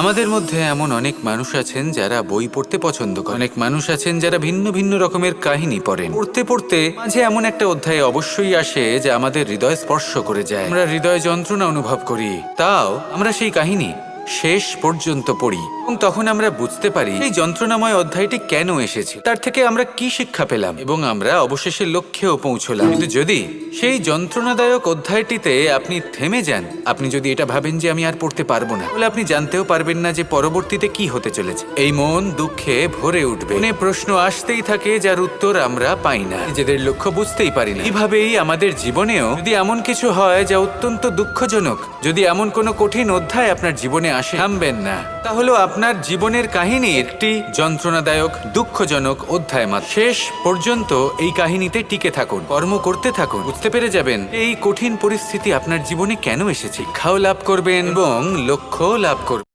আমাদের মধ্যে এমন অনেক মানুষ আছেন যারা বই পড়তে পছন্দ করেন। অনেক মানুষ আছেন যারা ভিন্ন ভিন্ন রকমের কাহিনী পড়েন। পড়তে পড়তে মাঝে এমন একটা অধ্যায় অবশ্যই আসে যা আমাদের হৃদয় স্পর্শ করে যায়। আমরা হৃদয় যন্ত্রণা অনুভব করি, তাও আমরা সেই কাহিনী শেষ পর্যন্ত পড়ি এবং তখন আমরা বুঝতে পারি এই যন্ত্রণাময় অধ্যায়টি কেন এসেছে, তার থেকে আমরা কি শিক্ষা পেলাম এবং আমরা অবশেষে লক্ষ্যেও পৌঁছলাম। কিন্তু যদি সেই যন্ত্রণাদায়ক অধ্যায়টিতে আপনি থেমে যান, আপনি যদি এটা ভাবেন যে আমি আর পড়তে পারবো না, তাহলে আপনি জানতেও পারবেন না যে পরবর্তীতে কি হতে চলেছে। এই মন দুঃখে ভরে উঠবে, মনে প্রশ্ন আসতেই থাকে যার উত্তর আমরা পাই না, নিজেদের লক্ষ্য বুঝতেই পারি না। এইভাবেই আমাদের জীবনেও যদি এমন কিছু হয় যা অত্যন্ত দুঃখজনক, যদি এমন কোনো কঠিন অধ্যায় আপনার জীবনে আসে, থামবেন না। তাহলে আপনার জীবনের কাহিনী একটি যন্ত্রণাদায়ক দুঃখজনক অধ্যায় মাত্র। শেষ পর্যন্ত এই কাহিনীতে টিকে থাকুন, কর্ম করতে থাকুন, বুঝতে পেরে যাবেন এই কঠিন পরিস্থিতি আপনার জীবনে কেন এসেছে। শিক্ষাও লাভ করবেন এবং লক্ষ্য লাভ করবেন।